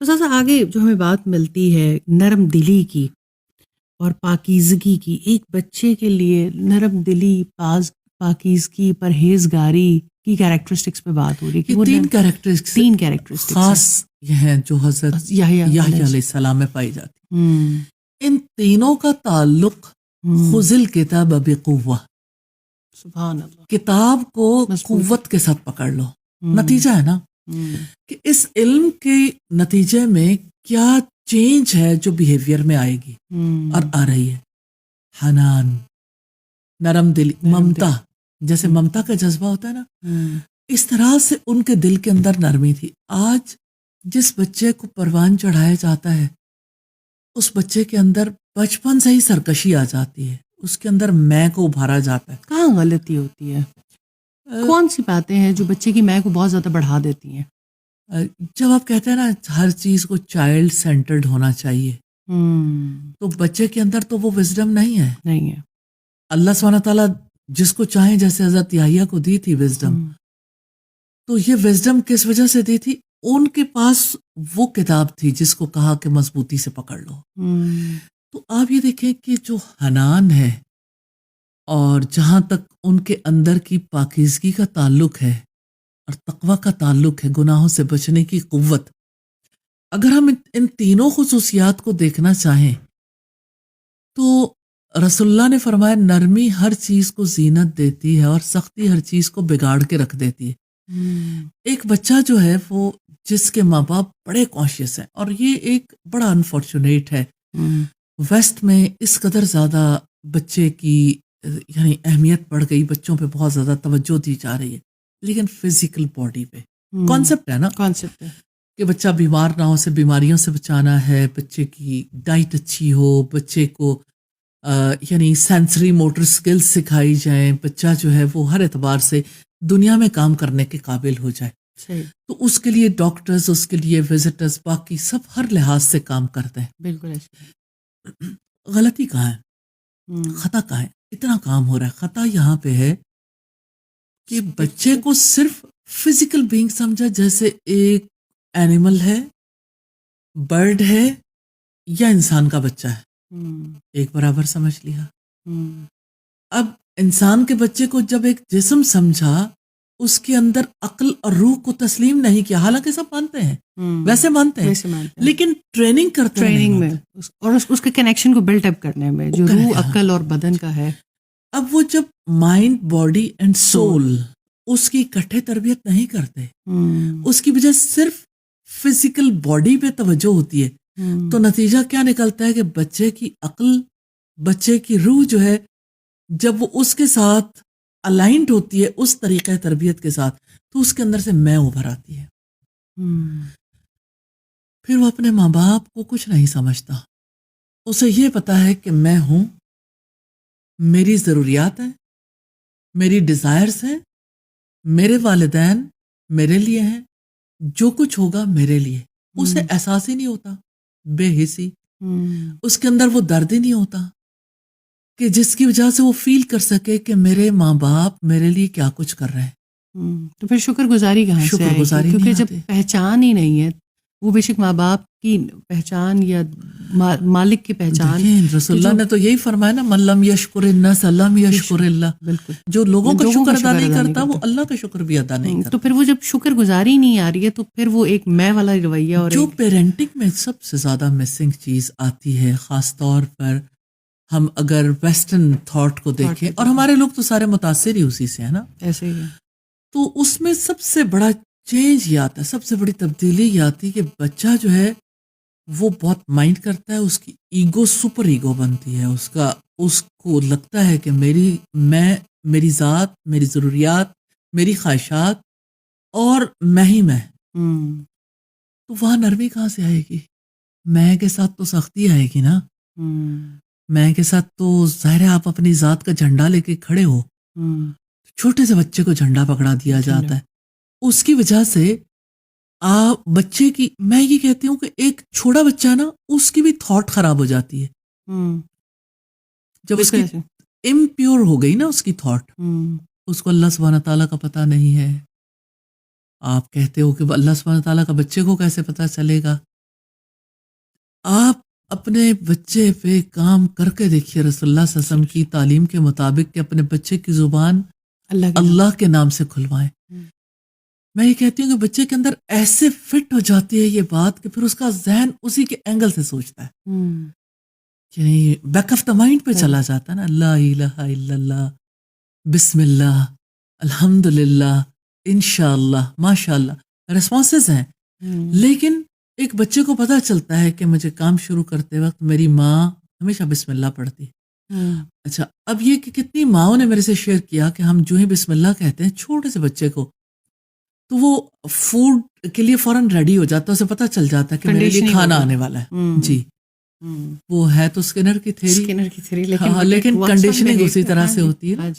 تو سر آگے جو ہمیں بات ملتی ہے نرم دلی کی اور پاکیزگی کی، ایک بچے کے لیے نرم دلی، پاکیزگی، پرہیزگاری کی کیریکٹرسٹکس پہ بات ہو رہی ہے کہ یہ وہ تین کیریکٹرسٹکس خاص ہیں جو حضرت یحییٰ یحییٰ علیہ السلام میں پائی جاتی. ہم، ان تینوں کا تعلق خذ الکتاب بقوہ، سبحان اللہ، کتاب کو مضبوط. قوت کے ساتھ پکڑ لو. ہم، نتیجہ ہے نا ہم، کہ اس علم کے نتیجے میں کیا چینج ہے جو بیہیویئر میں آئے گی ہم، اور آ رہی ہے. حنان، نرم دلی، ممتا. جیسے ممتا کا جذبہ ہوتا ہے نا، ہم، اس طرح سے ان کے دل کے اندر نرمی تھی. آج جس بچے کو پروان چڑھایا جاتا ہے اس بچے کے اندر بچپن سے ہی سرکشی آ جاتی ہے، اس کے اندر میں کو ابھارا جاتا ہے. کہاں غلطی ہوتی ہے؟ کون سی باتیں ہیں جو بچے کی میں کو بہت زیادہ بڑھا دیتی ہیں؟ جب آپ کہتے ہیں نا ہر چیز کو چائلڈ سینٹرڈ ہونا چاہیے، تو بچے کے اندر تو وہ وزڈم نہیں ہے. نہیں ہے. اللہ سبحانہ تعالیٰ جس کو چاہیں، جیسے حضرت یحییٰ کو دی تھی وزڈم، تو یہ وزڈم کس وجہ سے دی تھی؟ ان کے پاس وہ کتاب تھی جس کو کہا کہ مضبوطی سے پکڑ لو. تو آپ یہ دیکھیں کہ جو حنان ہے اور جہاں تک ان کے اندر کی پاکیزگی کا تعلق ہے اور تقویٰ کا تعلق ہے، گناہوں سے بچنے کی قوت، اگر ہم ان تینوں خصوصیات کو دیکھنا چاہیں تو رسول اللہ نے فرمایا نرمی ہر چیز کو زینت دیتی ہے اور سختی ہر چیز کو بگاڑ کے رکھ دیتی ہے. ایک بچہ جو ہے وہ جس کے ماں باپ بڑے کانشیس ہیں، اور یہ ایک بڑا انفارچونیٹ ہے، ویسٹ میں اس قدر زیادہ بچے کی یعنی اہمیت بڑھ گئی، بچوں پہ بہت زیادہ توجہ دی جا رہی ہے، لیکن فزیکل باڈی پہ کانسیپٹ ہے نا، کانسیپٹ ہے کہ بچہ بیمار نہ ہو، سے بیماریوں سے بچانا ہے، بچے کی ڈائٹ اچھی ہو، بچے کو یعنی سینسری موٹر سکلز سکھائی جائیں، بچہ جو ہے وہ ہر اعتبار سے دنیا میں کام کرنے کے قابل ہو جائے. صحیح. تو اس کے لیے ڈاکٹرز، اس کے لیے وزٹرز، باقی سب ہر لحاظ سے کام کرتے ہیں. بالکل ایسے. غلطی کہاں ہے؟ خطا کہاں ہے؟ اتنا کام ہو رہا ہے. خطا یہاں پہ ہے کہ بچے کو صرف فزیکل بینگ سمجھا، جیسے ایک اینیمل ہے، برڈ ہے یا انسان کا بچہ ہے، ایک برابر سمجھ لیا. اب انسان کے بچے کو جب ایک جسم سمجھا، اس کے اندر عقل اور روح کو تسلیم نہیں کیا، حالانکہ سب مانتے ہیں، ویسے مانتے ہیں، لیکن ٹریننگ کرتے ٹریننگ میں اور اس کے کنیکشن کو بلٹ اپ کرنے میں جو روح، عقل اور بدن کا ہے. اب وہ جب مائنڈ، باڈی اینڈ سول اس کی اکٹھے تربیت نہیں کرتے، اس کی وجہ صرف فزیکل باڈی پہ توجہ ہوتی ہے، تو نتیجہ کیا نکلتا ہے کہ بچے کی عقل، بچے کی روح جو ہے جب وہ اس کے ساتھ الائنڈ ہوتی ہے اس طریقہ تربیت کے ساتھ، تو اس کے اندر سے میں ابھر آتی ہے. پھر وہ اپنے ماں باپ کو کچھ نہیں سمجھتا، اسے یہ پتا ہے کہ میں ہوں، میری ضروریات ہیں، میری ڈیزائرز ہیں، میرے والدین میرے لیے ہیں، جو کچھ ہوگا میرے لیے. اسے احساس ہی نہیں ہوتا، بے حسی، اس کے اندر وہ درد ہی نہیں ہوتا کہ جس کی وجہ سے وہ فیل کر سکے کہ میرے ماں باپ میرے لیے کیا کچھ کر رہے ہیں. تو پھر شکر گزاری کہاں سے آئے گی؟ کیونکہ جب پہچان ہی نہیں ہے، وہ بے شک ماں باپ کی پہچان یا مالک کی پہچان. رسول اللہ نے تو یہی فرمایا نا، من لم یشکر الناس لم یشکر اللہ. بالکل، جو لوگوں کا شکر ادا نہیں کرتا وہ اللہ کا شکر بھی ادا نہیں کرتا. تو پھر وہ جب شکر گزاری نہیں آ رہی ہے تو پھر وہ ایک میں والا رویہ. اور جو پیرنٹنگ میں سب سے زیادہ مسنگ چیز آتی ہے، خاص طور پر ہم اگر ویسٹرن تھاٹ کو دیکھیں، اور ہمارے لوگ تو سارے متاثر ہی اسی سے ہیں نا، ایسے ہی، تو اس میں سب سے بڑا چینج یہ آتا ہے، سب سے بڑی تبدیلی یہ آتی ہے کہ بچہ جو ہے وہ بہت مائنڈ کرتا ہے، اس کی ایگو سپر ایگو بنتی ہے، اس کو لگتا ہے کہ میری ذات، میری ضروریات، میری خواہشات اور میں ہی میں. تو وہاں نرمی کہاں سے آئے گی؟ میں کے ساتھ تو سختی آئے گی نا. میں کے ساتھ تو ظاہر ہے آپ اپنی ذات کا جھنڈا لے کے کھڑے ہو. چھوٹے سے بچے کو جھنڈا پکڑا دیا جاتا ہے، اس کی وجہ سے بچے کی، میں یہ کہتی ہوں کہ ایک چھوٹا بچہ نا، اس کی بھی تھاٹ خراب ہو جاتی ہے جب اس کی امپیور ہو گئی نا اس کی تھاٹ. اس کو اللہ سبحانہ تعالیٰ کا پتہ نہیں ہے. آپ کہتے ہو کہ اللہ سبحانہ تعالیٰ کا بچے کو کیسے پتہ چلے گا؟ آپ اپنے بچے پہ کام کر کے دیکھیے رسول اللہ صلی اللہ علیہ وسلم کی تعلیم کے مطابق کہ اپنے بچے کی زبان اللہ کے نام سے کھلوائیں. میں یہ کہتی ہوں کہ بچے کے اندر ایسے فٹ ہو جاتی ہے یہ بات کہ پھر اس کا ذہن اسی کے اینگل سے سوچتا ہے کہ بیک آف دا مائنڈ پہ چلا جاتا ہے نا. لا الہ الا اللہ، بسم اللہ، الحمد للہ، انشاءاللہ، ماشاء اللہ، ریسپانسز ہیں. لیکن ایک بچے کو پتہ چلتا ہے کہ مجھے کام شروع کرتے وقت میری ماں ہمیشہ بسم اللہ پڑھتی. اچھا، اب یہ کہ کتنی ماؤں نے میرے سے شیئر کیا کہ ہم جو ہی بسم اللہ کہتے ہیں چھوٹے سے بچے کو، تو وہ فوڈ کے لیے فوراً ریڈی ہو جاتا ہے، اسے پتہ چل جاتا ہے کہ میرے لیے کھانا آنے والا ہے. جی، وہ ہے تو اسکنر کی تھیری، لیکن کنڈیشننگ اسی طرح سے ہوتی ہے.